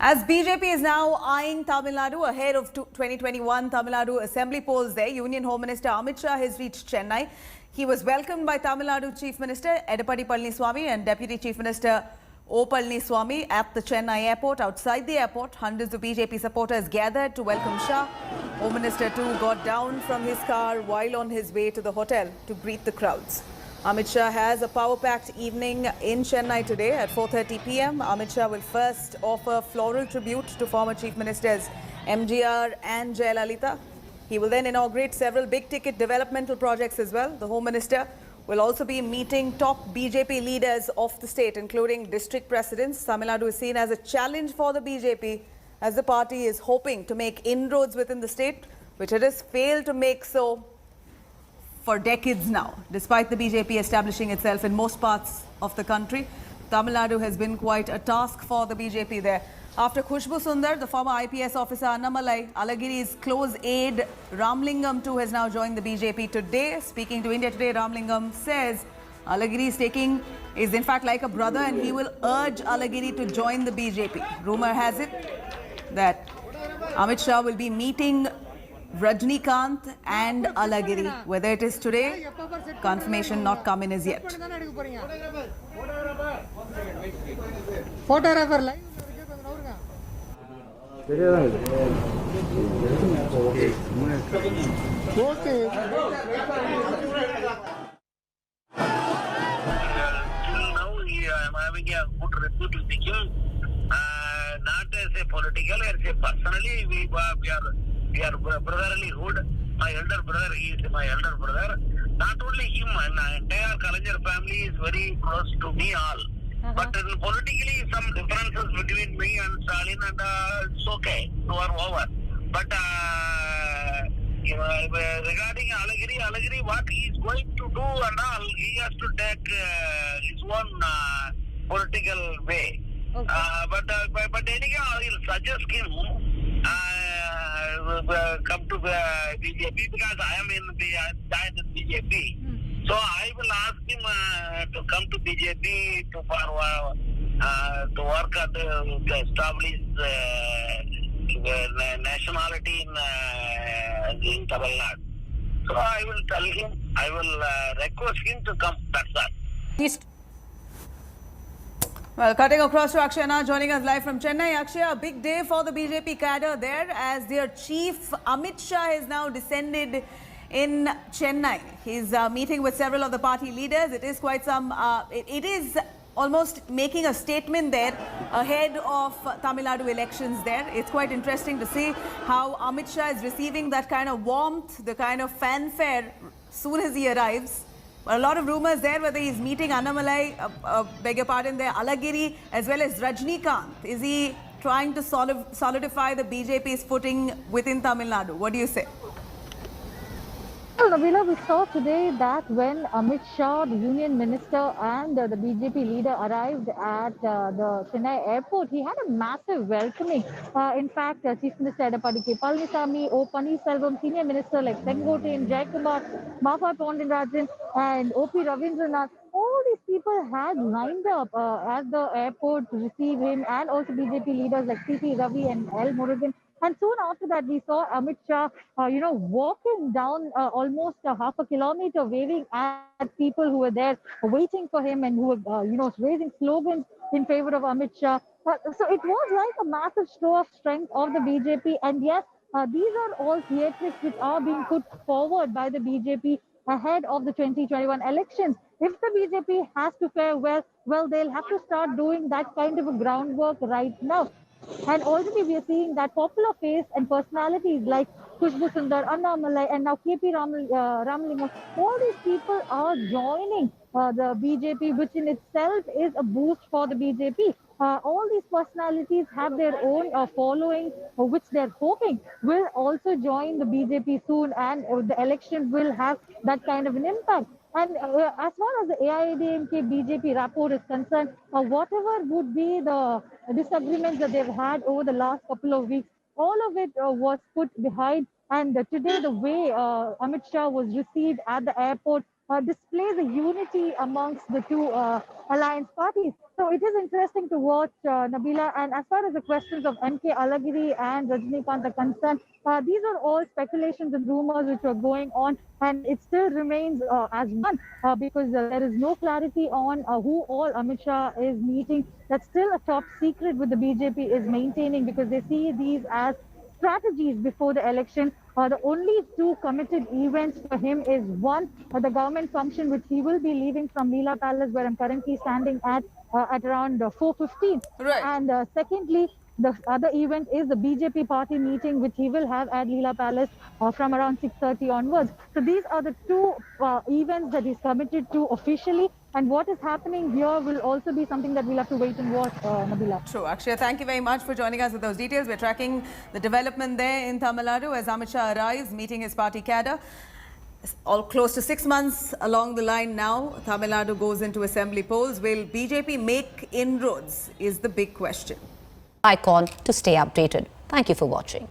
As BJP is now eyeing Tamil Nadu ahead of 2021 Tamil Nadu assembly polls there, Union Home Minister Amit Shah has reached Chennai. He was welcomed by Tamil Nadu Chief Minister Edappadi Palaniswamy and Deputy Chief Minister O. Palaniswamy at the Chennai airport. Outside the airport, hundreds of BJP supporters gathered to welcome Shah. Home Minister too got down from his car while on his way to the hotel to greet the crowds. Amit Shah has a power-packed evening in Chennai today at 4:30 p.m. Amit Shah will first offer floral tribute to former Chief Ministers MGR and Jayalalitha. He will then inaugurate several big-ticket developmental projects as well. The Home Minister will also be meeting top BJP leaders of the state, including district presidents. Tamil Nadu is seen as a challenge for the BJP as the party is hoping to make inroads within the state, which it has failed to make so for decades now. Despite the BJP establishing itself in most parts of the country, Tamil Nadu has been quite a task for the BJP there. After Khushbu Sundar, the former IPS officer Annamalai, Alagiri's close aide Ramlingam too has now joined the BJP today. Speaking to India Today, Ramlingam says Alagiri is in fact like a brother and he will urge Alagiri to join the BJP. Rumor has it that Amit Shah will be meeting Rajnikant and Alagiri. Whether it is today, confirmation not come in as yet. Photographer live. Okay. Now I'm having a good repute with him. Not as a political, as a personally, we are brotherlyhood. My elder brother, he is my elder brother. Not only him, and entire Kalaignar family is very close to me all. But politically, some differences between me and Stalin, and it's okay. They are over. But regarding Alagiri, what he is going to do and all, he has to take his own political way. Okay. But anyhow, I will suggest him come to the BJP because I am in the BJP. So I will ask him to come to BJP to work at to establish nationality in Tamil Nadu. So I will tell him, I will request him to come. That's all. Well, cutting across to Akshay now, joining us live from Chennai. Akshay, a big day for the BJP cadre there as their chief Amit Shah has now descended in Chennai. He's meeting with several of the party leaders. It is quite some, it is almost making a statement there ahead of Tamil Nadu elections there. It's quite interesting to see how Amit Shah is receiving that kind of warmth, the kind of fanfare soon as he arrives. A lot of rumors there whether he's meeting Annamalai, beg your pardon there, Alagiri as well as Rajnikant. Is he trying to solidify the BJP's footing within Tamil Nadu? What do you say? Well, Nabila, we saw today that when Amit Shah, the union minister and the BJP leader arrived at the Chennai airport, he had a massive welcoming. In fact, Chief Minister Edappadi Palaniswamy, O. Pannirselvam, senior minister like Sengotian, Jayakumar, Maffa Pondiarajan and O.P. Ravindranath, all these people had lined up at the airport to receive him, and also BJP leaders like C.P. Ravi and L. Murugan. And soon after that, we saw Amit Shah, walking down almost a half a kilometer, waving at people who were there, waiting for him and who were, raising slogans in favor of Amit Shah. So it was like a massive show of strength of the BJP. And yes, these are all theatrics which are being put forward by the BJP ahead of the 2021 elections. If the BJP has to fare well, they'll have to start doing that kind of a groundwork right now. And already we are seeing that popular face and personalities like Khushbu Sundar, Annamalai, and now KP Ramlingam, all these people are joining the BJP, which in itself is a boost for the BJP. All these personalities have their own following, which they're hoping will also join the BJP soon, and the election will have that kind of an impact. And as far as the AIADMK BJP rapport is concerned, whatever would be the disagreements that they've had over the last couple of weeks, all of it was put behind. And today, the way Amit Shah was received at the airport, displays a unity amongst the two alliance parties. So it is interesting to watch, Nabila. And as far as the questions of MK Alagiri and Rajinikanth are concerned, these are all speculations and rumors which are going on, and it still remains as one because there is no clarity on who all Amit Shah is meeting. That's still a top secret with the BJP is maintaining, because they see these as strategies before the election. The only two committed events for him is one, the government function, which he will be leaving from Leela Palace, where I'm currently standing at around 4:15. Right. And secondly, the other event is the BJP party meeting, which he will have at Leela Palace from around 6:30 onwards. So these are the two events that he's committed to officially. And what is happening here will also be something that we'll have to wait and watch, Nabila. True. Akshaya, thank you very much for joining us with those details. We're tracking the development there in Tamil Nadu as Amit Shah arrives, meeting his party cadre. All close to 6 months along the line now, Tamil Nadu goes into assembly polls. Will BJP make inroads is the big question. Icon to stay updated. Thank you for watching.